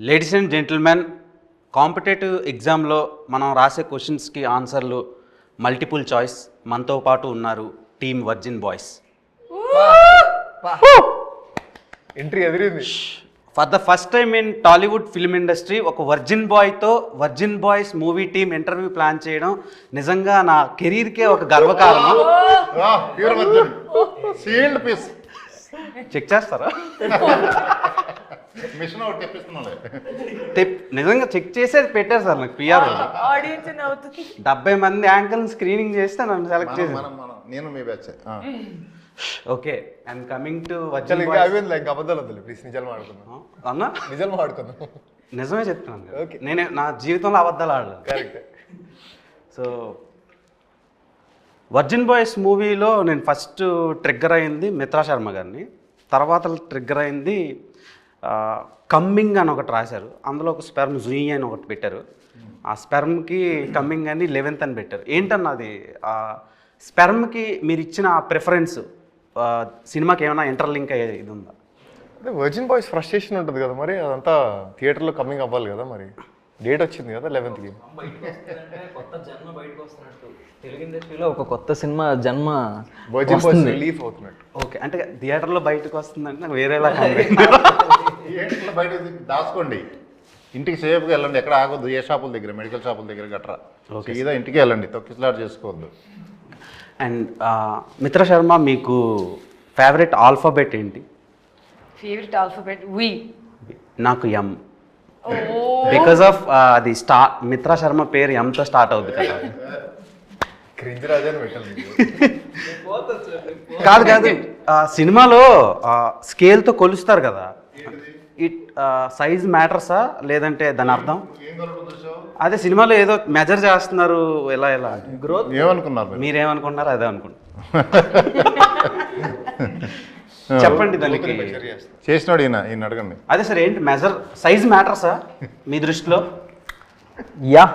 Ladies and gentlemen, competitive ఎగ్జామ్లో మనం రాసే క్వశ్చన్స్కి ఆన్సర్లు మల్టిపుల్ చాయిస్. మనతో పాటు ఉన్నారు టీమ్ వర్జిన్ బాయ్స్. ఎంట్రీ ఎదిరింది. For the first time in Tollywood film industry ఒక వర్జిన్ బాయ్తో virgin boys movie team interview plan చేయడం నిజంగా నా కెరీర్కే ఒక గర్వకారణం. చెక్ చేస్తారా? మిషన్ ఒకటి తెప్పిస్తున్నాలే. నిజంగా చెక్ చేసేది పెట్టారు సార్ నాకు పిఆర్. ఆడియన్స్ 70 మంది యాంకర్ స్క్రీనింగ్ చేస్తే నన్ను సెలెక్ట్ చేసి. నేను మీ batch. Okay, and coming to ఇంకా అబద్ధాలు వద్దులే ప్లీజ్, నిజాలు మాట్లాడుకుందాం అన్నా. నిజాలు మాట్లాడుకుందాం. నిజమే చెప్తున్నాను. ఓకే, నేను నా జీవితంలో అబద్ధాలు ఆడలేదు. కరెక్ట్. సో వర్జిన్ బాయ్స్ మూవీలో నేను ఫస్ట్ ట్రిగ్గర్ అయింది మిత్రా శర్మ గారిని. తర్వాత ట్రిగ్గర్ అయింది కమ్మింగ్ అని ఒకటి రాశారు. అందులో ఒక స్పెర్మ్ జూయి అని ఒకటి పెట్టారు. ఆ స్పెర్మ్కి కమ్మింగ్ అని 11th అని పెట్టారు. ఏంటన్నది ఆ స్పెర్మ్కి మీరు ఇచ్చిన ప్రిఫరెన్స్ సినిమాకి ఏమైనా ఇంటర్లింక్ అయ్యే ఇది ఉందా? అదే వర్జిన్ బాయ్స్ ఫ్రస్ట్రేషన్ ఉంటుంది కదా, మరి అదంతా థియేటర్లో కమింగ్ అవ్వాలి కదా, మరి డేట్ వచ్చింది కదా 11th. కొత్త జన్మ బయటకు వస్తున్నట్టు తెలుగు ఇండస్ట్రీలో ఒక కొత్త సినిమా జన్మ వర్జిన్ బాయ్స్ రిలీఫ్ అవుతున్నట్టు. ఓకే, అంటే థియేటర్లో బయటకు వస్తుందంటే నాకు వేరేలా థియేటర్లో బయట దాచుకోండి, ఇంటికి సేఫ్గా వెళ్ళండి, ఎక్కడ ఆగొద్దు, ఏ షాపుల దగ్గర, మెడికల్ షాపుల దగ్గర గట్రా. సీదా ఇంటికి వెళ్ళండి, తొక్కిసలాట చేసుకోవద్దు. అండ్ మిత్రా శర్మ, మీకు ఫేవరెట్ ఆల్ఫాబెట్ ఏంటి? ఫేవరెట్ ఆల్ఫాబెట్ వి. నాకు ఎం. బికాస్ ఆఫ్ అది మిత్రా శర్మ పేరు ఎంతో స్టార్ట్ అవుతుంది కదా. క్రింజ్ రాజాని పెట్టాలి. కాదు కాదు, సినిమాలో స్కేల్తో కొలుస్తారు కదా, ఇట్ సైజ్ మ్యాటర్సా లేదంటే దాని అర్థం? అదే సినిమాలో ఏదో మెజర్ చేస్తున్నారు, ఎలా ఎలా గ్రోత్ ఏమనుకున్నారు? మీరేమనుకున్నారు? అదే అనుకుంటున్నారు. చెప్పండి దానికి. చేసినాడు ఈయన అడగండి. అదే సార్, ఏంటి మెజర్ సైజ్ మ్యాటర్సా మీ దృష్టిలో? Yeah,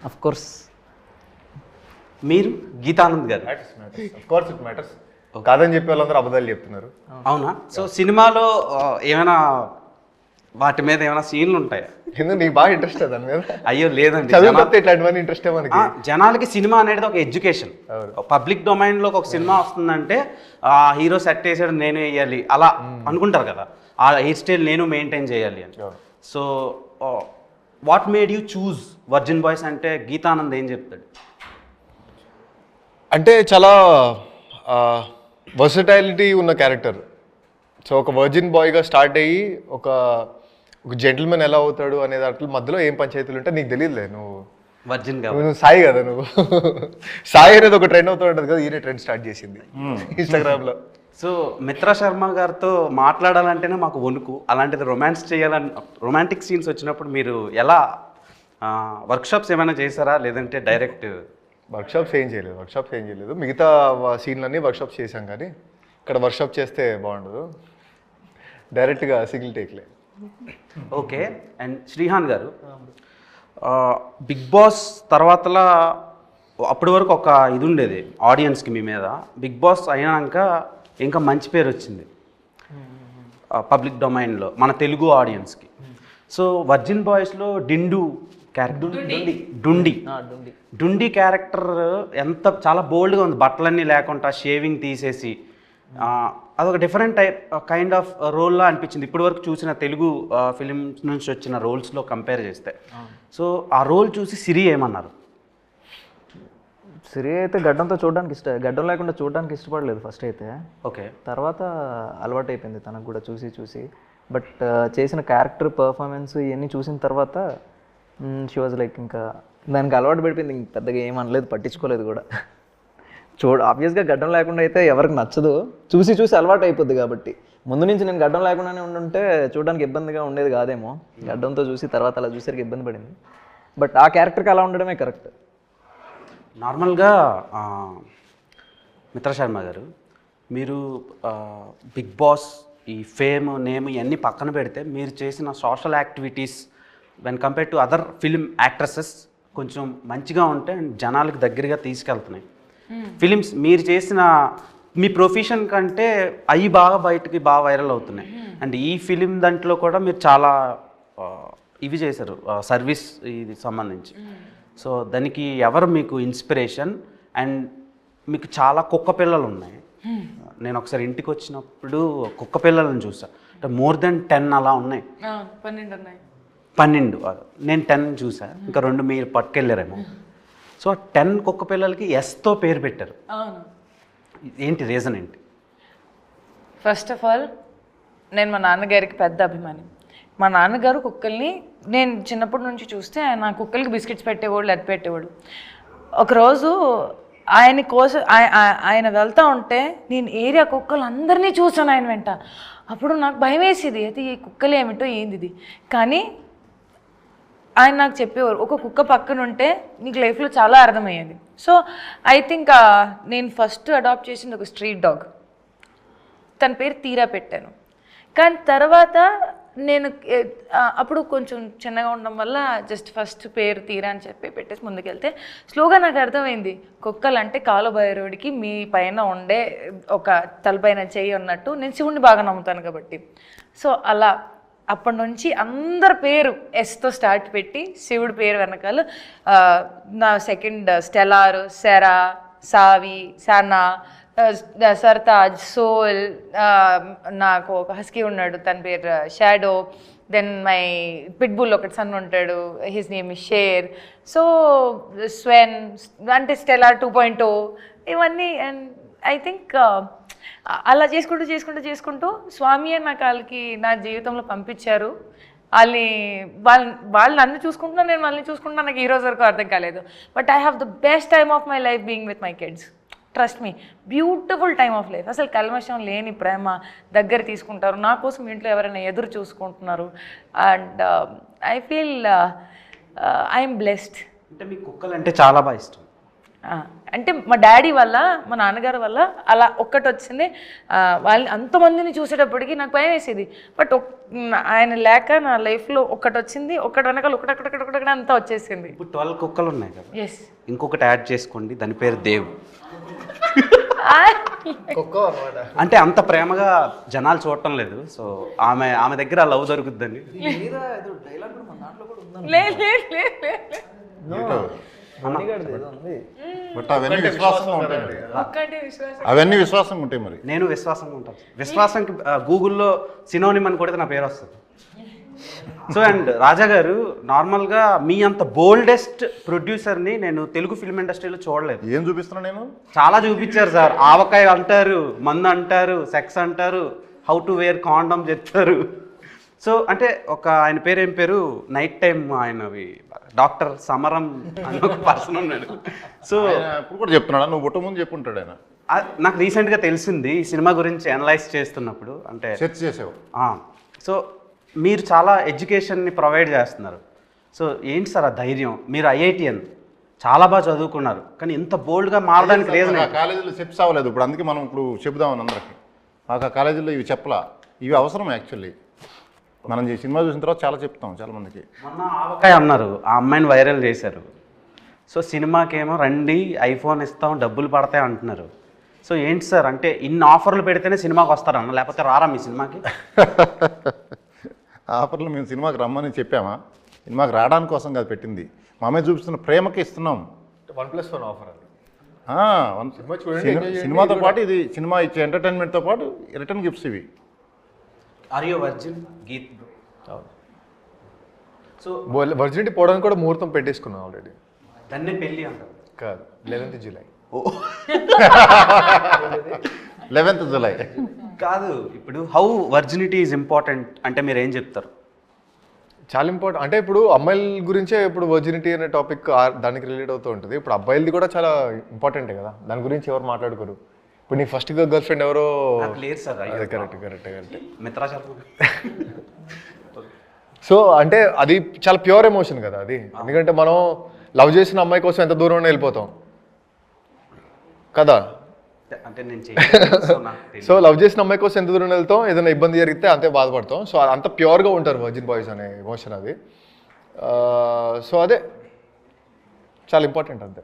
of course. మీరు గీతానంద్ గారు కాదని చెప్పే వాళ్ళందరూ అబద్ధాలు చెప్తున్నారు. అవునా? సో సినిమాలో ఏమైనా వాటి మీద ఏమైనా సీన్లు ఉంటాయా? ఎందుకు నీకు బాగా ఇంట్రెస్ట్ దాని మీద? అయ్యో లేదండి, ఇట్లాంటివన్నీ ఇంట్రెస్ట్ మనకి. జనాలకి సినిమా అనేది ఒక ఎడ్యుకేషన్. పబ్లిక్ డొమైన్లో ఒక సినిమా వస్తుందంటే హీరో సెట్ వేసాడు నేను వేయాలి అలా అనుకుంటారు కదా, ఆ హెయిర్ స్టైల్ నేను మెయింటైన్ చేయాలి అని. So what made you choose virgin boys అంటే గీతానంద్ ఏం చెప్తాడు? అంటే చాలా వర్సటైలిటీ ఉన్న క్యారెక్టర్. సో ఒక వర్జిన్ బాయ్గా స్టార్ట్ అయ్యి ఒక జెంటిల్మెన్ ఎలా అవుతాడు అనే దాంట్లో మధ్యలో ఏం పంచాయతీలు ఉంటే నీకు తెలియదులే. నువ్వు వర్జిన్ నువ్వు సాయి కదా, నువ్వు సాయి అనేది ఒక ట్రెండ్ అవుతూ ఉంటుంది కదా, ఈయన ట్రెండ్ స్టార్ట్ చేసింది ఇన్స్టాగ్రామ్లో. సో మిత్రా శర్మ గారితో మాట్లాడాలంటేనే మాకు వణుకు, అలాంటిది రొమాన్స్ చేయాలని రొమాంటిక్ సీన్స్ వచ్చినప్పుడు మీరు ఎలా వర్క్షాప్స్ ఏమైనా చేశారా లేదంటే డైరెక్ట్? వర్క్షాప్స్ ఏం చేయలేదు. మిగతా సీన్లన్నీ వర్క్షాప్స్ చేశాం, కానీ ఇక్కడ వర్క్షాప్ చేస్తే బాగుండదు, డైరెక్ట్గా సింగిల్ టేక్లే. ఓకే, అండ్ శ్రీహాన్ గారు, బిగ్ బాస్ తర్వాతలా అప్పటి వరకు ఒక ఇది ఉండేది ఆడియన్స్కి మీ మీద. బిగ్ బాస్ అయినాక ఇంకా మంచి పేరు వచ్చింది పబ్లిక్ డొమైన్లో మన తెలుగు ఆడియన్స్కి. సో వర్జిన్ బాయ్స్లో డిండు క్యారెక్టర్, డుండి క్యారెక్టర్ ఎంత చాలా బోల్డ్గా ఉంది, బట్టలన్నీ లేకుండా షేవింగ్ తీసేసి అదొక డిఫరెంట్ కైండ్ ఆఫ్ రోల్లా అనిపించింది ఇప్పటి వరకు చూసిన తెలుగు ఫిలిమ్స్ నుంచి వచ్చిన రోల్స్లో కంపేర్ చేస్తే. సో ఆ రోల్ చూసి సిరి ఏమన్నారు? సిరి అయితే గడ్డం లేకుండా చూడడానికి ఇష్టపడలేదు ఫస్ట్ అయితే. ఓకే, తర్వాత అలవాటు అయిపోయింది తనకు కూడా చూసి. బట్ చేసిన క్యారెక్టర్ పర్ఫార్మెన్స్ ఇవన్నీ చూసిన తర్వాత షీ వాజ్ లైక్ ఇంకా దానికి అలవాటు పడిపోయింది. ఇంక పెద్దగా ఏమనలేదు, పట్టించుకోలేదు కూడా. ఆబ్వియస్గా గడ్డం లేకుండా అయితే ఎవరికి నచ్చదు, చూసి అలవాటు అయిపోద్ది. కాబట్టి ముందు నుంచి నేను గడ్డం లేకుండానే ఉండుంటే చూడడానికి ఇబ్బందిగా ఉండేది కాదేమో. గడ్డంతో చూసి తర్వాత అలా చూసరికి ఇబ్బంది పడింది. బట్ ఆ క్యారెక్టర్కి అలా ఉండడమే కరెక్ట్. నార్మల్గా మిత్రా శర్మ గారు, మీరు బిగ్ బాస్ ఈ ఫేమ్ నేమ్ ఇవన్నీ పక్కన పెడితే మీరు చేసిన social activities when compare to other film actresses కొంచెం మంచిగా ఉంటే జనాలకు దగ్గరగా తీసుకెళ్తున్నాయి ఫిలిమ్స్. మీరు చేసిన మీ ప్రొఫెషన్ కంటే అవి బాగా బయటకి బాగా వైరల్ అవుతున్నాయి. అండ్ ఈ ఫిలిం దాంట్లో కూడా మీరు చాలా ఇవి చేశారు సర్వీస్ ఇది సంబంధించి. సో దానికి ఎవరు మీకు ఇన్స్పిరేషన్? అండ్ మీకు చాలా కుక్క పిల్లలు ఉన్నాయి. నేను ఒకసారి ఇంటికి వచ్చినప్పుడు కుక్క పిల్లలను చూసా, అంటే మోర్ దెన్ 10 అలా ఉన్నాయి. 12 ఉన్నాయి. 12 నేను 10 చూసా, ఇంకా 2 మీరు పట్టుకెళ్ళారేమో. సో 10 కుక్క పిల్లలకి ఎస్తో పేరు పెట్టారు. అవును. ఏంటి రీజన్ ఏంటి? ఫస్ట్ ఆఫ్ ఆల్ నేను మా నాన్నగారికి పెద్ద అభిమాని. మా నాన్నగారు కుక్కల్ని నేను చిన్నప్పటి నుంచి చూస్తే ఆయన కుక్కలకి బిస్కెట్స్ పెట్టేవాళ్ళు, అది పెట్టేవాడు. ఒకరోజు ఆయన కోసం ఆయన వెళ్తూ ఉంటే నేను ఏరియా కుక్కలు అందరినీ చూసాను ఆయన వెంట. అప్పుడు నాకు భయం వేసేది, అయితే ఈ కుక్కలు ఏమిటో ఏంది ఇది. కానీ ఆయన నాకు చెప్పేవారు, ఒక కుక్క పక్కన ఉంటే నీకు లైఫ్లో చాలా అర్థమయ్యేది. సో ఐ థింక్ నేను ఫస్ట్ అడాప్ట్ చేసింది ఒక స్ట్రీట్ డాగ్. తన పేరు తీరా పెట్టాను. కానీ తర్వాత నేను అప్పుడు కొంచెం చిన్నగా ఉండడం వల్ల జస్ట్ ఫస్ట్ పేరు తీరా అని చెప్పి పెట్టేసి ముందుకెళ్తే స్లోగా నాకు అర్థమైంది, కుక్కలు అంటే కాలుబైరోడికి మీ పైన ఉండే ఒక తలపైన చెయ్యి అన్నట్టు. నేను శివుడిని బాగా నమ్ముతాను కాబట్టి. సో అలా అప్పటి నుంచి అందరి పేరు ఎస్తో స్టార్ట్ పెట్టి శివుడి పేరు వెనకాల నా సెకండ్ స్టెలార్, సెరా, సావి, సనా, సర్తాజ్, సోల్, నాకు ఒక హస్కీ ఉన్నాడు తన పేరు షాడో, దెన్ మై పిట్బుల్ ఒకటి సన్ ఉంటాడు, his name is Sher. So Sven అంటే స్టెలార్ 2.0 ఇవన్నీ. అండ్ ఐ థింక్ అలా చేసుకుంటూ స్వామి అని నాకు వాళ్ళకి నా జీవితంలో పంపించారు. వాళ్ళు నన్ను చూసుకుంటున్నా, నేను వాళ్ళని చూసుకుంటున్నా. నాకు ఈ రోజు వరకు అర్థం కాలేదు. But I have the best time of my life being with my kids. Trust me, beautiful time of life. అసలు కల్మషం లేని ప్రేమ, దగ్గర తీసుకుంటారు. నా కోసం ఇంట్లో ఎవరైనా ఎదురు చూసుకుంటున్నారు. And I feel I'm blessed. అంటే మీకు కుక్కలు అంటే చాలా బాగా ఇష్టం. అంటే మా డాడీ వల్ల, మా నాన్నగారు వల్ల అలా ఒక్కటి వచ్చింది. వాళ్ళని అంతమందిని చూసేటప్పటికి నాకు భయం వేసేది. బట్ ఆయన లేక నా లైఫ్లో ఒక్కటి వచ్చింది. ఒక్కటి వెనకాల ఒకటి అంతా వచ్చేసింది. ఇప్పుడు 12 కుక్కలు ఉన్నాయి కదా, ఎస్. ఇంకొకటి యాడ్ చేసుకోండి, దాని పేరు దేవ్. అంటే అంత ప్రేమగా జనాలు చూడటం లేదు. సో ఆమె దగ్గర లవ్ దొరుకుద్దని. బట్ అవన్నీ విశ్వాసంగా ఉంటాయి. అవన్నీ విశ్వాసంగా ఉంటాయి. మరి నేను విశ్వాసంగా ఉంటాను. విశ్వాసంకి గూగుల్లో సినోనిమ్ అని కొడితే నా పేరు వస్తుంది. సో అండ్ రాజా గారు, నార్మల్గా మీ అంత బోల్డెస్ట్ ప్రొడ్యూసర్ని నేను తెలుగు ఫిల్మ్ ఇండస్ట్రీలో చూడలేదు. ఏం చూపిస్తున్నా నేను? చాలా చూపించారు సార్. ఆవకాయ అంటారు, మందు అంటారు, సెక్స్ అంటారు, హౌ టు వేర్ కాండమ్ చెప్తారు. సో అంటే ఆయన పేరు ఏం పేరు, నైట్ టైం ఆయనవి డాక్టర్ సమరం అని ఒక పర్సన్ ఉన్నాడు. సో ఇప్పుడు కూడా చెప్తున్నాడా? నువ్వు పుట్ట ముందు చెప్పుంటాడు ఆయన. నాకు రీసెంట్గా తెలిసింది ఈ సినిమా గురించి అనలైజ్ చేస్తున్నప్పుడు. అంటే సెర్చ్ చేసావు. సో మీరు చాలా ఎడ్యుకేషన్ని ప్రొవైడ్ చేస్తున్నారు. సో ఏంటి సార్ ఆ ధైర్యం? మీరు ఐఐటిఎన్ చాలా బాగా చదువుకున్నారు, కానీ ఇంత బోల్డ్గా మారడానికి రీజన్? కాలేజీలో చెప్పి అవ్వలేదు. ఇప్పుడు అందుకే మనం ఇప్పుడు చెబుదామని అందరికి. మాకు ఆ కాలేజీలో ఇవి చెప్పలా. ఇవి అవసరం యాక్చువల్లీ. మనం ఈ సినిమా చూసిన తర్వాత చాలా చెప్తాం చాలా మందికి. మొన్న ఆవకాయ అన్నారు, ఆ అమ్మాయిని వైరల్ చేశారు. సో సినిమాకేమో రండి, ఐఫోన్ ఇస్తాం, డబ్బులు పడతాయి అంటున్నారు. సో ఏంటి సార్, అంటే ఇన్ని ఆఫర్లు పెడితేనే సినిమాకి వస్తారన్న, లేకపోతే రారా మీ సినిమాకి? ఆఫర్లు మేము సినిమాకి రమ్మని చెప్పామా? సినిమాకి రావడానికి కోసం కాదు పెట్టింది, మా మీద చూపిస్తున్న ప్రేమకి ఇస్తున్నాం. 1+1 ఆఫర్ అది. సినిమాతో పాటు ఇది, సినిమా ఇచ్చే ఎంటర్టైన్మెంట్తో పాటు రిటర్న్ గిఫ్ట్స్ ఇవి. Are you virgin Geeth? So virginity పోవడానికి కూడా ముహూర్తం పెట్టేసుకున్నాం ఆల్రెడీ. దాన్నే పెళ్ళి అంటారు కాదు, 11th జూలై. 11th జూలై కాదు. ఇప్పుడు హౌ వర్జినిటీ ఈజ్ ఇంపార్టెంట్ అంటే మీరు ఏం చెప్తారు? చాలా ఇంపార్టెంట్. అంటే ఇప్పుడు అమ్మాయిల గురించే ఇప్పుడు వర్జినిటీ అనే టాపిక్ దానికి రిలేట్ అవుతూ ఉంటుంది. ఇప్పుడు అబ్బాయిలది కూడా చాలా ఇంపార్టెంటే కదా, దాని గురించి ఎవరు మాట్లాడుకోరు. ఇప్పుడు నీ ఫస్ట్ గర్ల్ ఫ్రెండ్ ఎవరో లేదు sir. Correct. Mitra Sharma. So అంటే అది చాలా ప్యూర్ ఎమోషన్ కదా అది. ఎందుకంటే మనం లవ్ చేసిన అమ్మాయి కోసం ఎంత దూరం వెళ్ళిపోతాం కదా. అంటే నేను సో లవ్ చేసిన అమ్మాయి కోసం ఎంత దూరం వెళ్తాం, ఏదైనా ఇబ్బంది జరిగితే అంతే బాధపడతాం. సో అంత ప్యూర్గా ఉంటారు వర్జిన్ బాయ్స్ అనే ఎమోషన్ అది. సో అదే చాలా ఇంపార్టెంట్ అంతే.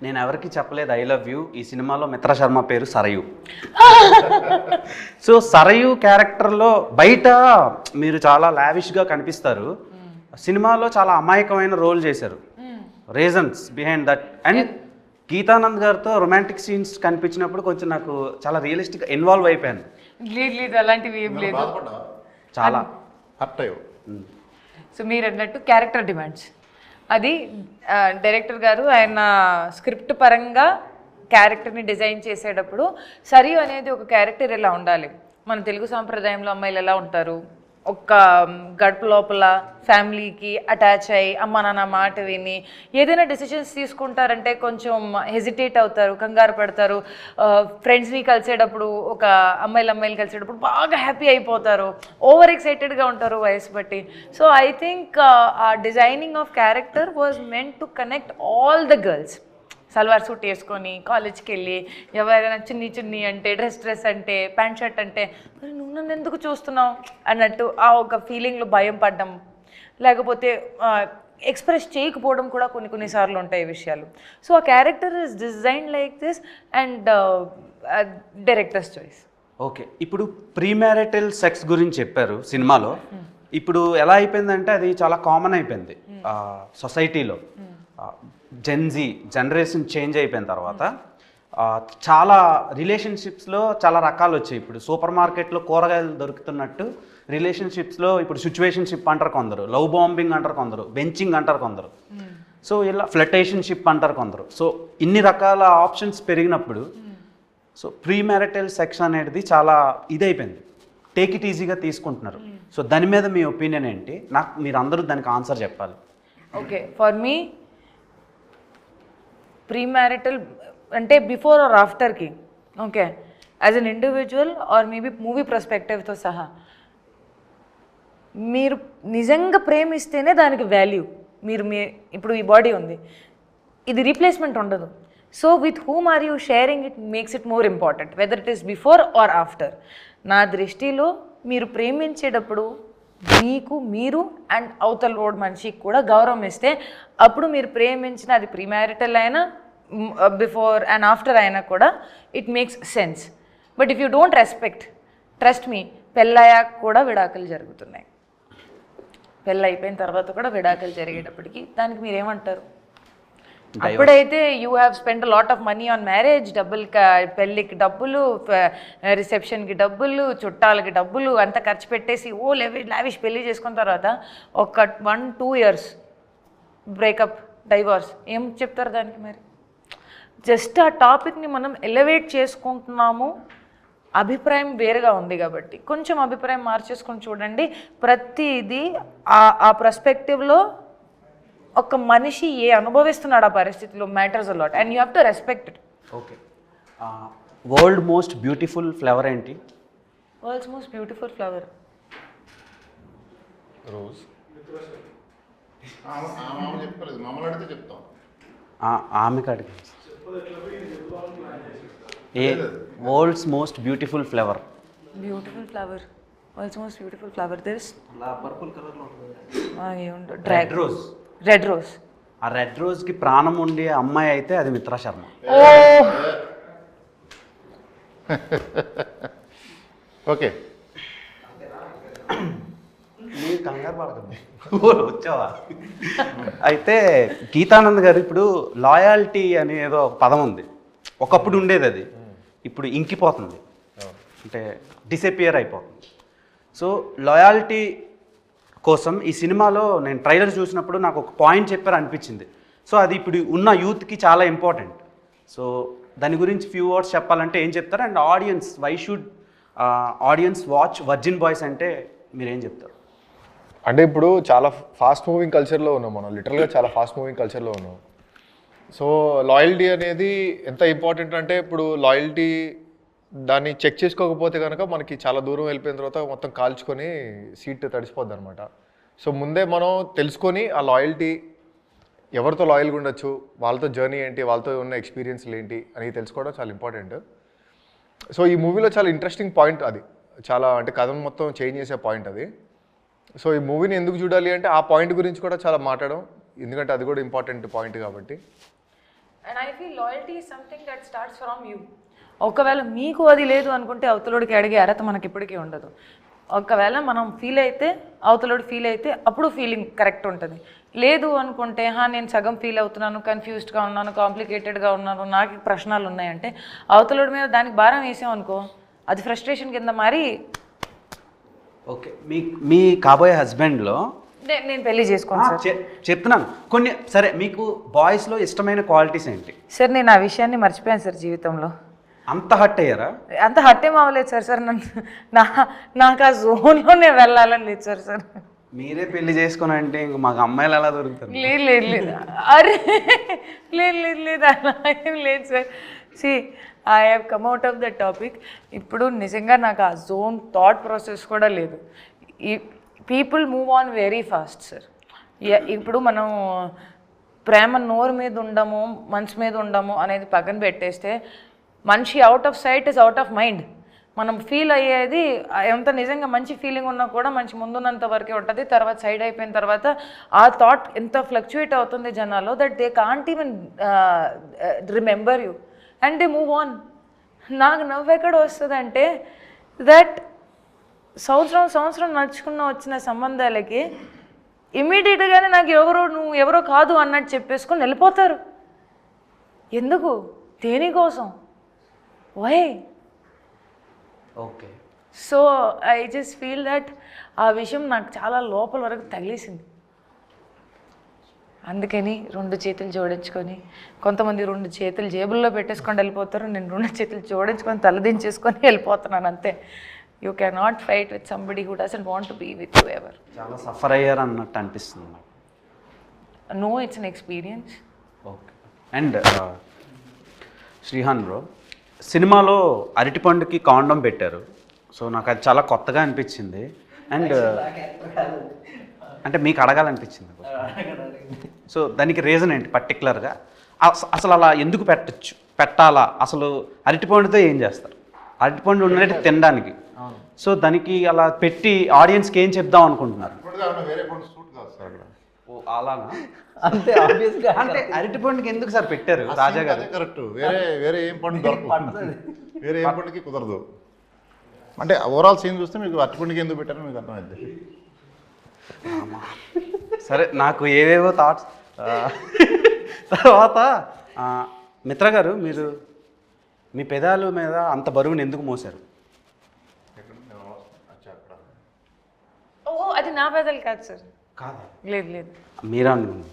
నేను ఎవరికి చెప్పలేదు ఐ లవ్ యూ. ఈ సినిమాలో మిత్రా శర్మ పేరు సరయు. సో సరయు క్యారెక్టర్లో బయట మీరు చాలా లావిష్గా కనిపిస్తారు, సినిమాలో చాలా అమాయకమైన రోల్ చేశారు. Reasons behind that. And Geetanand గారితో రొమాంటిక్ సీన్స్ కనిపించినప్పుడు కొంచెం నాకు చాలా రియలిస్టిక్ ఇన్వాల్వ్ అయిపోయాను. లేదు అలాంటివి ఏం లేదు. చాలా హర్ట్ అయ్యో. సో మీరు అన్నట్టు క్యారెక్టర్ డిమాండ్స్, అది డైరెక్టర్ గారు ఆయన స్క్రిప్ట్ పరంగా క్యారెక్టర్ని డిజైన్ చేసేటప్పుడు సరియు అనేది ఒక క్యారెక్టర్ ఎలా ఉండాలి, మన తెలుగు సాంప్రదాయంలో అమ్మాయిలు ఎలా ఉంటారు, ఒక గడప లోపల ఫ్యామిలీకి అటాచ్ అయ్యి అమ్మ నాన్న మాట విని ఏదైనా డెసిషన్స్ తీసుకుంటారంటే కొంచెం హెజిటేట్ అవుతారు, కంగారు పడతారు. ఫ్రెండ్స్ని కలిసేటప్పుడు ఒక అమ్మాయిలు కలిసేటప్పుడు బాగా హ్యాపీ అయిపోతారు, ఓవర్ ఎక్సైటెడ్గా ఉంటారు వయసు బట్టి. సో ఐ థింక్ ఆ designing of character was meant to connect all the girls. Salwar suit వేసుకొని కాలేజ్కి వెళ్ళి ఎవరైనా చున్నీ అంటే డ్రెస్ అంటే ప్యాంట్ షర్ట్ అంటే నువ్వు నన్ను ఎందుకు చూస్తున్నావు అన్నట్టు ఆ ఒక ఫీలింగ్లో భయం పడ్డం, లేకపోతే ఎక్స్ప్రెస్ చేయకపోవడం కూడా కొన్నిసార్లు ఉంటాయి ఈ విషయాలు. సో ఆ character is design like this and directors choice. Okay, ఇప్పుడు ప్రీ మ్యారిటల్ సెక్స్ గురించి చెప్పారు సినిమాలో. ఇప్పుడు ఎలా అయిపోయిందంటే అది చాలా కామన్ అయిపోయింది సొసైటీలో. జెన్జీ జనరేషన్ చేంజ్ అయిపోయిన తర్వాత చాలా రిలేషన్షిప్స్లో చాలా రకాలు వచ్చాయి. ఇప్పుడు సూపర్ మార్కెట్లో కూరగాయలు దొరుకుతున్నట్టు రిలేషన్షిప్స్లో ఇప్పుడు సిచ్యువేషన్షిప్ అంటారు కొందరు, లవ్ బాంబింగ్ అంటారు కొందరు, బెంచింగ్ అంటారు కొందరు, సో ఇలా ఫ్లటేషన్షిప్ అంటారు కొందరు. సో ఇన్ని రకాల ఆప్షన్స్ పెరిగినప్పుడు సో ప్రీ మ్యారిటల్ సెక్స్ అనేది చాలా ఇదైపోయింది, టేక్ ఇట్ ఈజీగా తీసుకుంటున్నారు. సో దాని మీద మీ ఒపీనియన్ ఏంటి? నాకు మీరు అందరూ దానికి ఆన్సర్ చెప్పాలి. Okay, for me pre marital అంటే బిఫోర్ ఆర్ ఆఫ్టర్కి, okay, as an individual or maybe movie పర్స్పెక్టివ్తో సహా మీరు నిజంగా ప్రేమిస్తేనే దానికి వాల్యూ. మీరు ఇప్పుడు ఈ బాడీ ఉంది, ఇది రీప్లేస్మెంట్ ఉండదు. So with whom are you sharing it makes it more important, whether it is before or after. నా దృష్టిలో మీరు ప్రేమించేటప్పుడు మీకు మీరు అండ్ అవతల రోడ్ మనిషికి కూడా గౌరవం ఇస్తే అప్పుడు మీరు ప్రేమించిన అది ప్రీ మ్యారిటల్ అయినా బిఫోర్ అండ్ ఆఫ్టర్ అయినా కూడా it makes sense. But if you don't respect, trust me, పెళ్ళయ్యాక కూడా విడాకులు జరుగుతున్నాయి. పెళ్ళి అయిపోయిన తర్వాత కూడా విడాకులు జరిగేటప్పటికి దానికి మీరేమంటారు? అప్పుడైతే you have spend lot of money on marriage, పెళ్ళికి డబ్బులు, రిసెప్షన్కి డబ్బులు, చుట్టాలకి డబ్బులు అంతా ఖర్చు పెట్టేసి లావిష్ పెళ్ళి చేసుకున్న తర్వాత ఒక 1-2 years బ్రేకప్, డైవర్స్, ఏం చెప్తారు దానికి? మరి జస్ట్ ఆ టాపిక్ని మనం ఎలివేట్ చేసుకుంటున్నాము, అభిప్రాయం వేరుగా ఉంది కాబట్టి కొంచెం అభిప్రాయం మార్చేసుకొని చూడండి. ప్రతిదీ ఆ పర్స్పెక్టివ్లో ఒక మనిషి అనుభవిస్తున్నాడు ఆ పరిస్థితిలో matters a lot and you have to respect it. Okay, world most beautiful flower ఏంటి? World's most beautiful flower rose. చెప్పలేదు, మమ్మల్ని అడిగితే చెప్తాం. ఆమె కాడికి ఏ world's most beautiful flower? World's most beautiful flower this purple కలర్లో రెడ్ రోజ్. Red rose. ఆ రెడ్ రోజ్కి ప్రాణం ఉండే అమ్మాయి అయితే అది మిత్రా శర్మ. ఓకే, మీరు కంగారు పడకండి, వచ్చావా? అయితే గీతానంద్ గారు ఇప్పుడు లాయాలిటీ అనే ఏదో ఒక పదం ఉంది, ఒకప్పుడు ఉండేది, అది ఇప్పుడు ఇంకిపోతుంది, అంటే డిసపియర్ అయిపోతుంది. సో లాయాలిటీ కోసం ఈ సినిమాలో నేను ట్రైలర్ చూసినప్పుడు నాకు ఒక పాయింట్ చెప్పారు అనిపించింది. సో అది ఇప్పుడు ఉన్న యూత్కి చాలా ఇంపార్టెంట్. సో దాని గురించి ఫ్యూ వర్డ్స్ చెప్పాలంటే ఏం చెప్తారు? And audience, why should audience watch virgin boys అంటే మీరేం చెప్తారు? అంటే ఇప్పుడు చాలా ఫాస్ట్ మూవింగ్ కల్చర్లో ఉన్నాం మనం, లిటరల్గా చాలా ఫాస్ట్ మూవింగ్ కల్చర్లో ఉన్నాం. సో లాయల్టీ అనేది ఎంత ఇంపార్టెంట్ అంటే ఇప్పుడు లాయల్టీ దాన్ని చెక్ చేసుకోకపోతే కనుక మనకి చాలా దూరం వెళ్ళిపోయిన తర్వాత మొత్తం కాల్చుకొని సీట్ తడిసిపోద్ది అనమాట. సో ముందే మనం తెలుసుకొని ఆ లాయల్టీ ఎవరితో లాయల్గా ఉండొచ్చు, వాళ్ళతో జర్నీ ఏంటి, వాళ్ళతో ఉన్న ఎక్స్పీరియన్స్లు ఏంటి అని తెలుసుకోవడం చాలా ఇంపార్టెంట్. సో ఈ మూవీలో చాలా ఇంట్రెస్టింగ్ పాయింట్ అది, చాలా అంటే కథను మొత్తం చేంజ్ చేసే పాయింట్ అది. సో ఈ మూవీని ఎందుకు చూడాలి అంటే ఆ పాయింట్ గురించి కూడా చాలా మాట్లాడడం, ఎందుకంటే అది కూడా ఇంపార్టెంట్ పాయింట్ కాబట్టి. And I feel loyalty is something that starts from you. ఒకవేళ మీకు అది లేదు అనుకుంటే అవతలోడికి అడిగే అర్హత మనకి ఇప్పటికీ ఉండదు. ఒకవేళ మనం ఫీల్ అయితే అవతలోడు ఫీల్ అయితే అప్పుడు ఫీలింగ్ కరెక్ట్ ఉంటుంది. లేదు అనుకుంటే నేను సగం ఫీల్ అవుతున్నాను, కన్ఫ్యూజ్డ్గా ఉన్నాను, కాంప్లికేటెడ్గా ఉన్నాను, నాకు ప్రశ్నలు ఉన్నాయంటే అవతలోడి మీద దానికి భారం వేసామనుకో అది ఫ్రస్ట్రేషన్ కింద మారి ఓకే, మీ కాబోయే హస్బెండ్లో నేను పెళ్లి చేసుకోను సార్. చెప్తున్నాను కొన్ని. సరే, మీకు బాయ్స్లో ఇష్టమైన క్వాలిటీస్ ఏంటి? సార్ నేను ఆ విషయాన్ని మర్చిపోయాను సార్ జీవితంలో. అంత హర్ట్ అయ్యారా? అంత హర్ట్ ఏం అవ్వలేదు సార్. నాకు ఆ జోన్లోనే వెళ్ళాలని లేదు సార్. మీరే పెళ్లి చేసుకుని అంటే ఇంక మాకు అమ్మాయిలు ఎలా దొరుకుతారు? లేదు అరే లేదు అలా ఏం లేదు sir. See I have come out of the topic. ఇప్పుడు నిజంగా నాకు ఆ జోన్ థాట్ ప్రాసెస్ కూడా లేదు. ఈ people move on very fast sir. ఇప్పుడు మనం ప్రేమ నోరు మీద ఉండము, మనసు మీద ఉండము అనేది పక్కన పెట్టేస్తే మనిషి out of sight is out of mind. మనం ఫీల్ అయ్యేది ఎంత నిజంగా మంచి ఫీలింగ్ ఉన్నా కూడా మంచి ముందున్నంత వరకే ఉంటుంది. తర్వాత సైడ్ అయిపోయిన తర్వాత ఆ థాట్ ఎంత ఫ్లక్చుయేట్ అవుతుంది జనాల్లో that they can't even remember you and they move on. నాకు నవ్వెక్కడ వస్తుందంటే దట్ సంవత్సరం నడుచుకున్న వచ్చిన సంబంధాలకి ఇమ్మీడియట్గానే నాకు నువ్వు ఎవరో కాదు అన్నట్టు చెప్పేసుకొని వెళ్ళిపోతారు. ఎందుకు? దేనికోసం? Why? Okay. So I just feel that ఆ విషయం నాకు చాలా లోపల వరకు తగిలేసింది. అందుకని 2 చేతులు జోడించుకొని, కొంతమంది 2 చేతులు జేబుల్లో పెట్టేసుకొని వెళ్ళిపోతారు, నేను 2 చేతులు జోడించుకొని తలదించేసుకొని వెళ్ళిపోతున్నాను అంతే. You cannot fight with somebody who doesn't want to be with you ever. చాలా సఫర్ అయ్యారు అన్నట్టు అనిపిస్తుంది నాకు. No, it's an experience. Okay. And Srihan bro, సినిమాలో అరటిపండుకి కాండం పెట్టారు. సో నాకు అది చాలా కొత్తగా అనిపించింది. అండ్ అంటే మీకు అడగాలనిపించింది. సో దానికి రీజన్ ఏంటి పర్టికులర్గా? అసలు అలా ఎందుకు పెట్టాలా? అసలు అరటిపండుతో ఏం చేస్తారు? అరటిపండు ఉన్నట్టు తినడానికి. సో దానికి అలా పెట్టి ఆడియన్స్కి ఏం చెప్దాం అనుకుంటున్నారు? వేరే పండు సూట్ కాదు సార్ అక్కడ. ఓ అలానా? అంతే ఆబ్వియస్గా. అంటే అరటిపండుకి ఎందుకు సార్ పెట్టారు రాజా గారు? కరెక్ట్. వేరే ఏం పండు దొరకదు, వేరే ఏం పండుకి కుదరదు. అంటే ఓవరాల్ సీన్ చూస్తే మీకు అరటిపండుకి ఎందుకు పెట్టారో మీకు అర్థమైంది. సరే, నాకు ఏవేవో థాట్స్. తర్వాత మిత్ర గారు, మీరు మీ పెదాల మీద అంత బరువుని ఎందుకు మోసారు? ఓ అది నా పెదలు కాదు సార్. కాదా? లేదు మీరా అనుకున్నాను.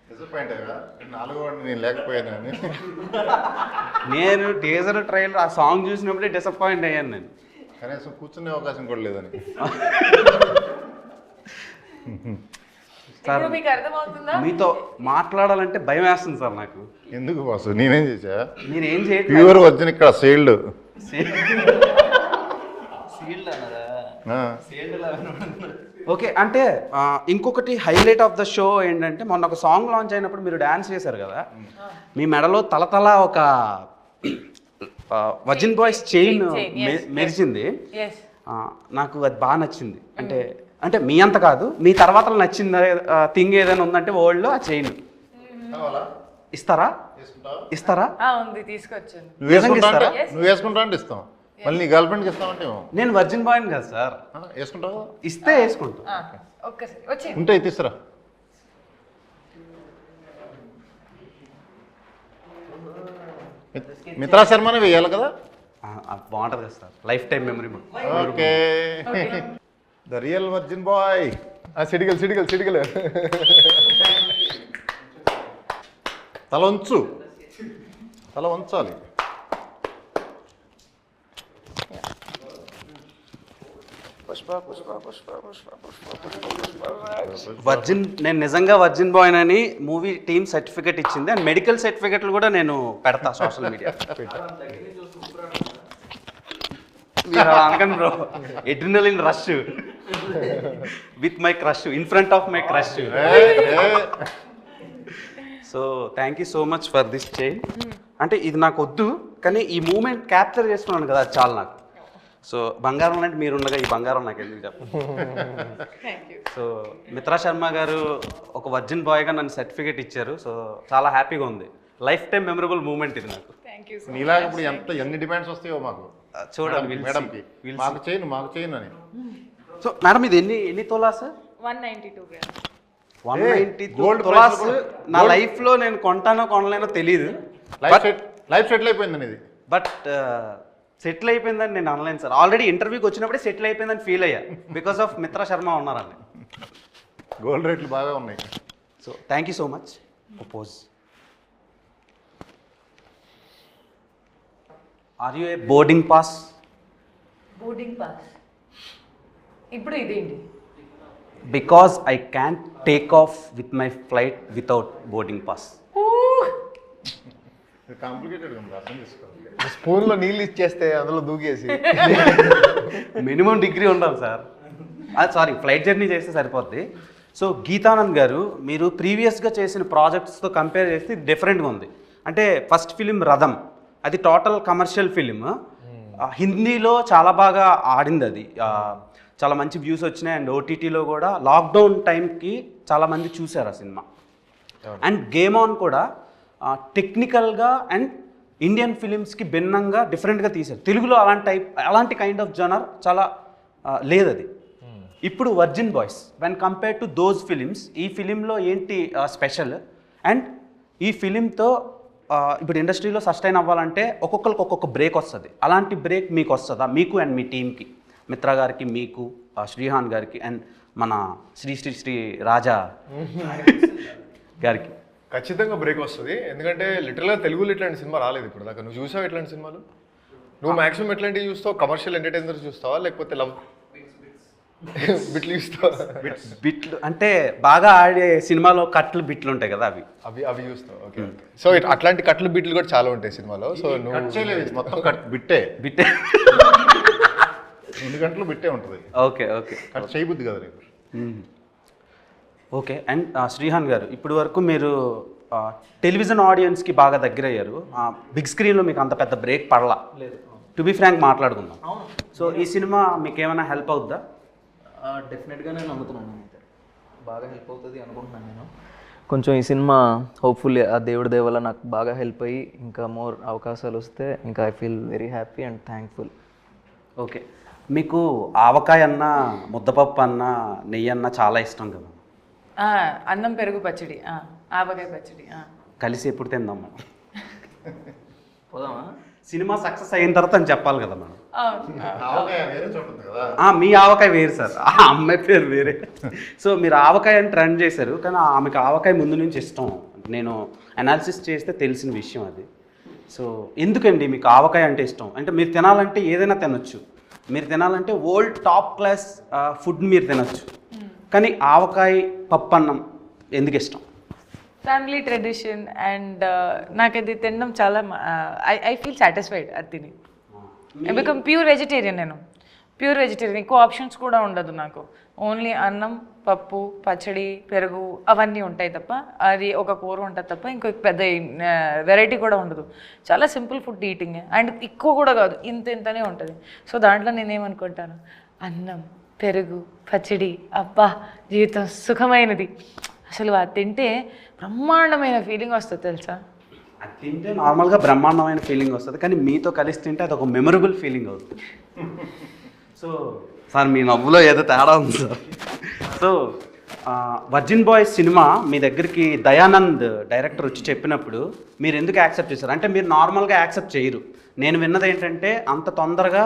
డిసప్పాయింట్ అయ్యా, 4వ వాడిని నేను లేకపోయానని. నేను టీజర్ ట్రైలర్ ఆ సాంగ్ చూసినప్పుడే డిసప్పాయింట్ అయ్యాను నేను. కనీసం కూర్చునే అవకాశం కూడా లేదని. సార్ మీకు అర్థమవుతుందా? మీతో మాట్లాడాలంటే భయం వేస్తుంది సార్ నాకు. ఎందుకు బాసు, నేనేం చేశా? మీరు ఏం చేయట్లేదు. ప్యూర్ వచ్చిన ఇక్కడ సేల్డ్. ఓకే. అంటే ఇంకొకటి హైలైట్ ఆఫ్ ద షో ఏంటంటే, మొన్న ఒక సాంగ్ లాంచ్ అయినప్పుడు మీరు డ్యాన్స్ చేశారు కదా, మీ మెడలో తలతల ఒక వర్జిన్ బాయ్స్ చైన్ మెరిచింది. నాకు అది బాగా నచ్చింది. అంటే మీ అంత కాదు, మీ తర్వాత నచ్చింది థింగ్ ఏదైనా ఉందంటే వరల్డ్లో ఆ చైన్ ఇస్తారా? ఉంది, తీసుకొచ్చాను. నువ్వు వేసుకుంటా అంటే ఇస్తాం, మళ్ళీ నీ గర్ల్ ఫ్రెండ్కి ఇస్తామంటే నేను వర్జిన్ బాయ్ కదా సార్. వేసుకుంటావు? ఇస్తే వేసుకుంటా. ఉంటే తీసురా. మిత్రా శర్మనే వేయాలి కదా? బాగుంటుంది కదా sir, life time memory. Okay, the real virgin boy. సిడిగల్ తల వంచాలి. నేను నిజంగా వర్జిన్ బాయ్ అని మూవీ టీమ్ సర్టిఫికేట్ ఇచ్చింది. అండ్ మెడికల్ సర్టిఫికేట్లు కూడా నేను పెడతా సోషల్ మీడియా. మీరు అనకండి bro, adrenaline rush with my crush, in front of my crush. So thank you so much for this chain. అంటే ఇది నాకు వద్దు, కానీ ఈ మూమెంట్ క్యాప్చర్ చేసుకున్నాను కదా, అది చాలు నాకు. సో బంగారం లాంటి మీరు ఉండగా ఈ బంగారం నాకు ఎందుకు చెప్పండి. సో మిత్రా శర్మ గారు ఒక వర్జిన్ బాయ్గా నన్ను సర్టిఫికేట్ ఇచ్చారు. సో చాలా హ్యాపీగా ఉంది. లైఫ్ టైం మెమరబుల్ మూమెంట్ ఇది నాకు. నీలాగా ఇప్పుడు ఎన్ని డిమాండ్స్ వస్తాయో మాకు చూడాలి, we'll see. మేడంకి We'll మాకు చేయను అని. సో మేడం ఇది ఎన్ని tolas? 192 grams. 190 gold tolas. price కూడా- నా లైఫ్లో నేను కొంటానో కొనలేనో తెలియదు, లైఫ్ సెటిల్ అయిపోయిందని ఇది. బట్ సెటిల్ అయిపోయిందని నేను అనలేను సార్. ఆల్రెడీ ఇంటర్వ్యూకి వచ్చినప్పుడే సెటిల్ అయిపోయిందని ఫీల్ అయ్యా, బికాస్ ఆఫ్ మిత్రా శర్మ ఉన్నారని. గోల్డ్ రేట్లు బాగా ఉన్నాయి. So thank you so much. Propose. Are you a boarding pass? Boarding pass. ఇప్పుడు ఇదేంటి? Because I can take off with my flight without boarding pass. Complicated ఉంది, అర్థం చేసుకోవాలి. స్పూన్లో నీళ్ళు ఇచ్చేస్తే అందులో దూకేసి మినిమం డిగ్రీ ఉండాలి సార్. సారీ, ఫ్లైట్ జర్నీ చేస్తే సరిపోద్ది. సో గీతానంద్ గారు, మీరు ప్రీవియస్గా చేసిన ప్రాజెక్ట్స్తో కంపేర్ చేస్తే డిఫరెంట్గా ఉంది. అంటే ఫస్ట్ ఫిలిం రథం, అది టోటల్ కమర్షియల్ ఫిలిం. హిందీలో చాలా బాగా ఆడింది అది, చాలా మంచి వ్యూస్ వచ్చినాయి. అండ్ ఓటీటీలో కూడా లాక్డౌన్ టైంకి చాలామంది చూశారు ఆ సినిమా. అండ్ గేమ్ ఆన్ కూడా టెక్నికల్గా అండ్ ఇండియన్ ఫిలిమ్స్కి భిన్నంగా డిఫరెంట్గా తీశారు. తెలుగులో అలాంటి కైండ్ ఆఫ్ జనర్ చాలా లేదు అది. ఇప్పుడు virgin boys, when compare to those films, ఈ ఫిలింలో ఏంటి స్పెషల్? అండ్ ఈ ఫిలింతో ఇప్పుడు ఇండస్ట్రీలో సస్టైన్ అవ్వాలంటే ఒక్కొక్కరికి ఒక్కొక్క బ్రేక్ వస్తుంది. అలాంటి బ్రేక్ మీకు వస్తుందా? మీకు అండ్ మీ టీంకి, మిత్రా గారికి, మీకు, శ్రీహాన్ గారికి, అండ్ మన శ్రీ రాజా గారికి. ఖచ్చితంగా బ్రేక్ వస్తుంది. ఎందుకంటే లిటరల్గా తెలుగులో ఇట్లాంటి సినిమా రాలేదు ఇప్పుడు దాకా. నువ్వు చూసావు ఇట్లాంటి సినిమాలు? నువ్వు మాక్సిమం ఎట్లాంటివి చూస్తావు? కమర్షియల్ ఎంటర్టైనర్ చూస్తావా, లేకపోతే లవ్ బిట్లు చూస్తావా? బిట్లు అంటే బాగా ఆడే సినిమాలో కట్లు బిట్లు ఉంటాయి కదా, అవి చూస్తావు. Okay okay. సో అట్లాంటి కట్లు బిట్లు కూడా చాలా ఉంటాయి సినిమాలో. సో నువ్వు కట్ చేయలేదు, ఇది మొత్తం బిట్టే. బిట్టే 2 గంటలు బిట్టే ఉంటుంది. Okay okay. కట్ చేయబుద్ది కదా రేపు. ఓకే. అండ్ శ్రీహాన్ గారు, ఇప్పటి వరకు మీరు టెలివిజన్ ఆడియన్స్కి బాగా దగ్గర అయ్యారు. బిగ్ స్క్రీన్లో మీకు అంత పెద్ద బ్రేక్ పడలా. లేదు, టు బి ఫ్రాంక్ మాట్లాడుకుందాం. సో ఈ సినిమా మీకు ఏమైనా హెల్ప్ అవుద్దా? డెఫినెట్గా నేను నమ్ముతున్నాను. అయితే బాగా హెల్ప్ అవుతుంది అనుకుంటున్నాను నేను. కొంచెం ఈ సినిమా హోప్ఫుల్లీ ఆ దేవుడి దయ వల్ల నాకు బాగా హెల్ప్ అయ్యి ఇంకా మోర్ అవకాశాలు వస్తే ఇంకా I feel very happy and thankful. Okay. మీకు ఆవకాయ అన్న, ముద్దపప్పు అన్న, నెయ్యి అన్న చాలా ఇష్టం కదా? అన్నం పెరుగు పచ్చడి, ఆవకాయ పచ్చడి కలిసి ఎప్పుడు తిందాం మనం? పోదామా? సినిమా సక్సెస్ అయిన తర్వాత అని చెప్పాలి కదా మనం. ఆవకాయ వేరే చోట ఉంది కదా. మీ ఆవకాయ వేరు సార్, ఆ అమ్మాయి పేరు వేరే. సో మీరు ఆవకాయ అని ట్రెండ్ చేశారు, కానీ ఆమెకు ఆవకాయ ముందు నుంచి ఇష్టం. నేను అనాలిసిస్ చేస్తే తెలిసిన విషయం అది. సో ఎందుకండి మీకు ఆవకాయ అంటే ఇష్టం? అంటే మీరు తినాలంటే ఏదైనా తినొచ్చు, మీరు తినాలంటే ఓల్డ్ టాప్ క్లాస్ ఫుడ్ మీరు తినొచ్చు, కానీ ఆవకాయ పప్పన్నం ఎందుకు ఇష్టం? ఫ్యామిలీ ట్రెడిషన్ అండ్ నాకు అది తినడం చాలా ఐ ఫీల్ సాటిస్ఫైడ్ అది తిని. I become pure vegetarian. నేను ప్యూర్ వెజిటేరియన్, ఎక్కువ ఆప్షన్స్ కూడా ఉండదు నాకు. ఓన్లీ అన్నం, పప్పు, పచ్చడి, పెరుగు అవన్నీ ఉంటాయి తప్ప, అది ఒక కూర ఉంటుంది తప్ప ఇంకొక పెద్ద వెరైటీ కూడా ఉండదు. చాలా సింపుల్ ఫుడ్ ఈటింగ్ అండ్ ఎక్కువ కూడా కాదు, ఇంతనే ఉంటుంది. సో దాంట్లో నేనేమనుకుంటాను, అన్నం, పెరుగు, పచ్చడి, అబ్బా జీవితం సుఖమైనది. అసలు అది తింటే బ్రహ్మాండమైన ఫీలింగ్ వస్తుంది తెలుసా. అది తింటే నార్మల్గా బ్రహ్మాండమైన ఫీలింగ్ వస్తుంది, కానీ మీతో కలిసి తింటే అది ఒక మెమరబుల్ ఫీలింగ్ అవుతుంది. సో సార్ మీ నవ్వులో ఏదో తేడా ఉంది సార్. సో వర్జిన్ బాయ్స్ సినిమా మీ దగ్గరికి దయానంద్ డైరెక్టర్ వచ్చి చెప్పినప్పుడు మీరు ఎందుకు యాక్సెప్ట్ చేశారు? అంటే మీరు నార్మల్గా యాక్సెప్ట్ చేయరు. నేను విన్నది ఏంటంటే అంత తొందరగా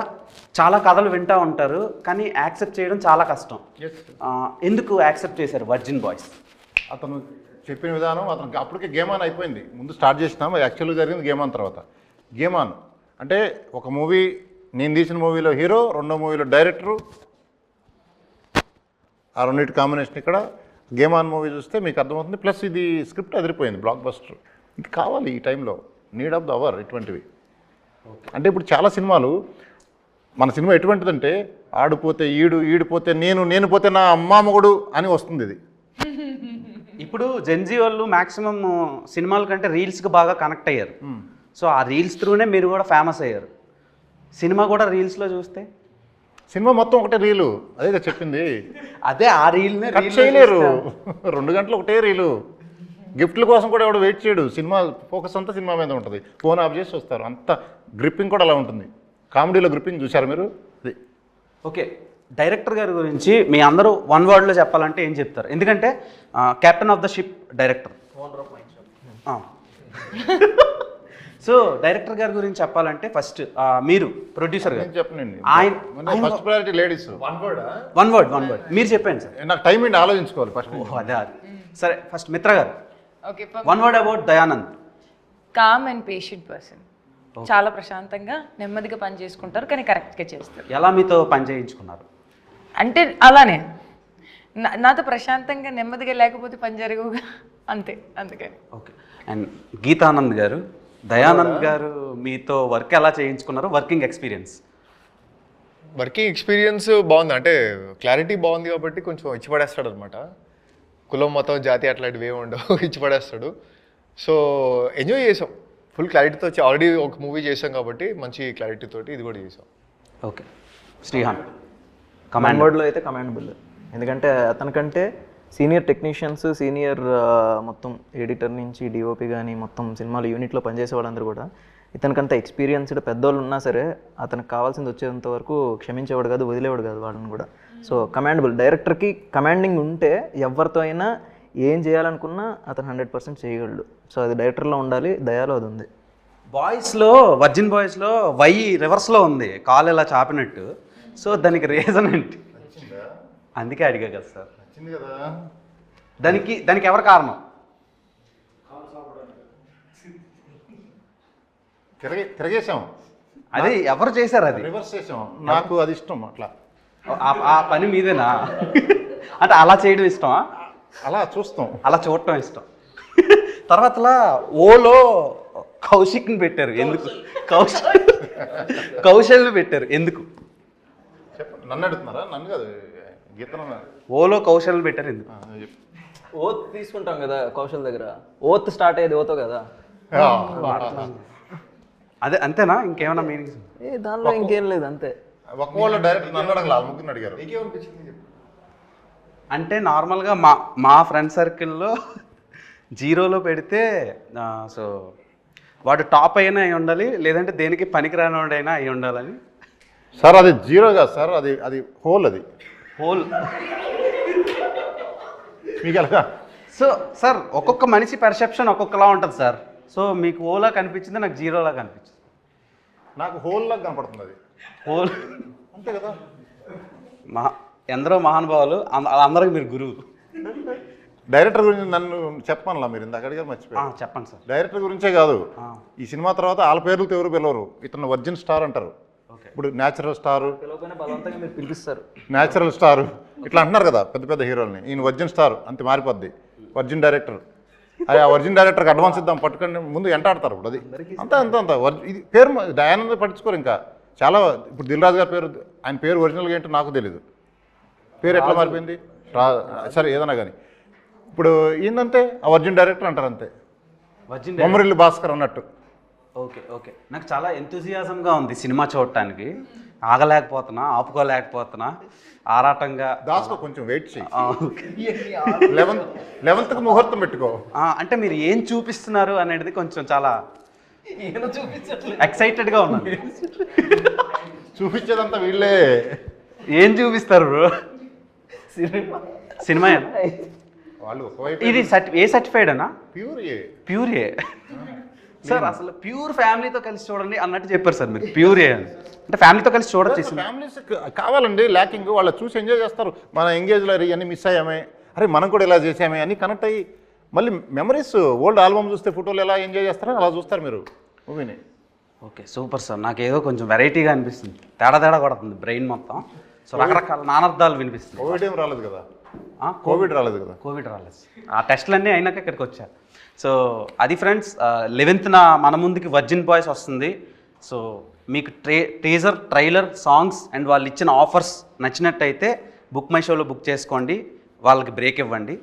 చాలా కథలు వింటూ ఉంటారు, కానీ యాక్సెప్ట్ చేయడం చాలా కష్టం. ఎందుకు యాక్సెప్ట్ చేశారు వర్జిన్ బాయ్స్? అతను చెప్పిన విధానం, అతనికి అప్పటికే గేమ్ ఆన్ అయిపోయింది. ముందు స్టార్ట్ చేసినాం, యాక్చువల్గా జరిగింది గేమ్ ఆన్ తర్వాత. గేమ్ ఆన్ అంటే ఒక మూవీ, నేను తీసిన మూవీలో హీరో, రెండో మూవీలో డైరెక్టరు, ఆ రెండింటి కాంబినేషన్. ఇక్కడ గేమ్ ఆన్ మూవీ చూస్తే మీకు అర్థమవుతుంది. ప్లస్ ఇది స్క్రిప్ట్ అదిరిపోయింది, బ్లాక్ బస్టర్. ఇది కావాలి ఈ టైంలో, నీడ్ ఆఫ్ ద అవర్ ఇటువంటివి. అంటే ఇప్పుడు చాలా సినిమాలు, మన సినిమా ఎటువంటిదంటే ఆడిపోతే ఈడిపోతే నేను పోతే నా అమ్మా మొగుడు అని వస్తుంది. ఇది ఇప్పుడు జెన్జీ వాళ్ళు మ్యాక్సిమం సినిమాల కంటే రీల్స్కి బాగా కనెక్ట్ అయ్యారు. సో ఆ రీల్స్ త్రూనే మీరు కూడా ఫేమస్ అయ్యారు. సినిమా కూడా రీల్స్లో చూస్తే సినిమా మొత్తం ఒకటే రీలు, అదే చెప్పింది. అదే ఆ రీల్నే కట్ చేయలేరు, 2 గంటలు ఒకటే రీలు. గిఫ్ట్ల కోసం కూడా ఎవడు వెయిట్ చేయడు, సినిమా ఫోకస్ అంతా సినిమా మీద ఉంటుంది, ఫోన్ ఆఫ్ చేసి వస్తారు, అంత గ్రిప్పింగ్ కూడా అలా ఉంటుంది. కామెడీలో గ్రిప్పింగ్ చూశారు మీరు? అది ఓకే, డైరెక్టర్ గారి గురించి మీ అందరూ వన్ వర్డ్లో చెప్పాలంటే ఏం చెప్తారు? ఎందుకంటే captain of the ship director. So director గారి గురించి చెప్పాలంటే ఫస్ట్ మీరు ప్రొడ్యూసర్ గారు చెప్పనండి, ఆయన first priority ladies. One word మీరు చెప్పండి సార్. నాకు టైం ఏంటి ఆలోచించుకోవాలి ఫస్ట్. అదే సరే, ఫస్ట్ మిత్ర గారు okay, one word about Dayanand. Calm and patient person. చాలా ప్రశాంతంగా నెమ్మదిగా పని చేసుకుంటారు, కానీ కరెక్ట్గా చేస్తారు. ఎలా మీతో పని చేయించుకున్నారు? అంటే అలానే నాతో ప్రశాంతంగా నెమ్మదిగా లేకపోతే పని జరగవుగా, అంతే, అందుకని. ఓకే, అండ్ గీతానంద్ గారు, దయానంద్ గారు మీతో వర్క్ ఎలా చేయించుకున్నారు? వర్కింగ్ ఎక్స్పీరియన్స్ బాగుంది, అంటే క్లారిటీ బాగుంది కాబట్టి కొంచెం ఇచ్చి పడేస్తాడు అనమాట. కులం మతం జాతి అట్లాంటివి ఏమి ఉండవు, ఇచ్చి పడేస్తాడు. సో ఎంజాయ్ చేసాం, ఫుల్ క్లారిటీతో వచ్చి. ఆల్రెడీ ఒక మూవీ చేసాం కాబట్టి మంచి క్లారిటీ తోటి ఇది కూడా చేసాం. ఓకే, శ్రీహాన్ కమాండ్ వర్డ్లో అయితే కమాండబుల్. ఎందుకంటే అతనికంటే సీనియర్ టెక్నీషియన్స్, సీనియర్ మొత్తం ఎడిటర్ నుంచి డిఓపి కానీ మొత్తం సినిమాలు యూనిట్లో పనిచేసే వాళ్ళందరూ కూడా ఇతనికంత ఎక్స్పీరియన్స్డ్ పెద్దోళ్ళు ఉన్నా సరే అతనికి కావాల్సింది వచ్చేంత వరకు క్షమించేవాడు కాదు, వదిలేవాడు కాదు వాళ్ళని కూడా. So commendable. డైరెక్టర్కి కమాండింగ్ ఉంటే ఎవరితో అయినా ఏం చేయాలనుకున్నా అతను 100% చేయగలడు. సో అది డైరెక్టర్లో ఉండాలి, దయాలో అది ఉంది. బాయ్స్లో, వర్జిన్ బాయ్స్లో వై రివర్స్లో ఉంది, కాలు ఇలా చాపినట్టు. సో దానికి రీజన్ ఏంటి? అందుకే అడిగా కదా సార్. కదా దానికి ఎవరు కారణం? తిరగేసాం, అది ఎవరు చేశారు? అది రివర్స్ చేసాం, నాకు అది ఇష్టం. అట్లా ఆ పని మీదేనా? అంటే అలా చేయడం ఇష్టమా? అలా చూస్తాం, అలా చూడటం ఇష్టం. తర్వాతలా ఓలో కౌశిక్ని పెట్టారు ఎందుకు? కౌశల్ని పెట్టారు ఎందుకు? చెప్పండి, నన్ను అడుగుతున్నారా? నన్ను కాదు, గీతను. ఓలో కౌశల్ని పెట్టారు ఎందుకు? ఓత్ తీసుకుంటాం కదా కౌశల్ దగ్గర, ఓత్ స్టార్ట్ అయ్యేది ఓతో కదా. అదే అంతేనా? ఇంకేమైనా మీనింగ్స్? దానిలో ఇంకేం లేదు, అంతే. ఒక్క వాళ్ళు డైరెక్ట్ నన్ను అడగల, ముగ్గురు అడిగారు. అంటే నార్మల్గా మా ఫ్రెండ్ సర్కిల్లో జీరోలో పెడితే సో వాడు టాప్ అయినా అయి ఉండాలి, లేదంటే దేనికి పనికిరానివాడైనా అయి ఉండాలని. సార్ అది జీరో కాదు సార్, అది హోల్. అది హోల్ మీకు ఎలాగా? సో సార్ ఒక్కొక్క మనిషి పర్సెప్షన్ ఒక్కొక్కలా ఉంటుంది సార్. సో మీకు ఓలా కనిపించింది, నాకు జీరోలా కనిపించింది. నాకు హోల్ లాగా కనపడుతుంది అది. హోల్ అంతే కదా. ఎందరో మహానుభావులు, అందరికి మీరు గురువు. డైరెక్టర్ గురించి నన్ను చెప్పానులా, మీరు ఇందాక అడిగారు, మర్చిపోయారు. చెప్పండి సార్. డైరెక్టర్ గురించే కాదు, ఈ సినిమా తర్వాత వాళ్ళ పేర్లతో ఎవరు పిలవరు. ఇతను వర్జిన్ స్టార్ అంటారు, ఇప్పుడు న్యాచురల్ స్టారు, బలవంతంగా మీరు పిలిపిస్తారు, న్యాచురల్ స్టారు ఇట్లా అంటున్నారు కదా పెద్ద పెద్ద హీరోల్ని. ఈయన వర్జిన్ స్టార్ అంతే మారిపోద్ది, వర్జిన్ డైరెక్టర్. అది ఆ వర్జిన్ డైరెక్టర్కి అడ్వాన్స్ ఇద్దాం పట్టుకొని ముందు ఎంటాడతారు. ఇప్పుడు అది అంత ఇది పేరు దయానంద పట్టించుకోరు. ఇంకా చాలా ఇప్పుడు దిల్ రాజు గారి పేరు, ఆయన పేరు ఒరిజినల్గా ఏంటో నాకు తెలీదు, పేరు ఎట్లా మారిపోయింది సరే ఏదైనా కానీ. ఇప్పుడు ఏంటంటే ఆ వర్జిన్ డైరెక్టర్ అంటారు అంతే, బొమ్మరిల్లు భాస్కర్ అన్నట్టు. ఓకే నాకు చాలా ఎంతూజియాజంగా ఉంది సినిమా చూడటానికి. ఆపుకోలేకపోతున్నా, ఆరాటంగా. దాసుకో, కొంచెం వెయిట్ చేయి. 11th ముహూర్తం పెట్టుకో. అంటే మీరు ఏం చూపిస్తున్నారు అనేది కొంచెం చాలా ఎక్సైటెడ్గా ఉన్నాను. చూపించేదంతా వీళ్ళే. ఏం చూపిస్తారు బ్రో? సినిమా వాళ్ళు ఒకవైపు ఇది ఏ సర్టిఫైడ్ అన్నా? ప్యూర్ ఏ సార్. అసలు ప్యూర్ ఫ్యామిలీతో కలిసి చూడండి అన్నట్టు చెప్పారు సార్ మీరు. ప్యూర్ ఏ అంటే ఫ్యామిలీతో కలిసి చూడొచ్చు. ఫ్యామిలీస్ కావాలండి ల్యాకింగ్, వాళ్ళు చూసి ఎంజాయ్ చేస్తారు. మన ఎంగేజ్లో ఇవన్నీ మిస్ అయ్యామే, అరే మనం కూడా ఇలా చేసామే అని కనెక్ట్ అయ్యి మళ్ళీ మెమరీస్, ఓల్డ్ ఆల్బమ్ చూస్తే ఫోటోలు ఎలా ఎంజాయ్ చేస్తారో అలా చూస్తారు మీరు మూవీని. Okay, super sir. నాకు ఏదో కొంచెం వెరైటీగా అనిపిస్తుంది, తేడా కొడుతుంది బ్రెయిన్ మొత్తం. సో రకరకాల నానార్థాలు వినిపిస్తుంది. కోవిడ్ ఏం రాలేదు కదా? కోవిడ్ రాలేదు. ఆ టెస్ట్లన్నీ అయినాక ఇక్కడికి వచ్చా. సో అది ఫ్రెండ్స్, 11th మన ముందుకి వర్జిన్ బాయ్స్ వస్తుంది. సో మీకు టీజర్, ట్రైలర్, సాంగ్స్ అండ్ వాళ్ళు ఇచ్చిన ఆఫర్స్ నచ్చినట్టయితే బుక్ మై షోలో బుక్ చేసుకోండి, వాళ్ళకి బ్రేక్ ఇవ్వండి.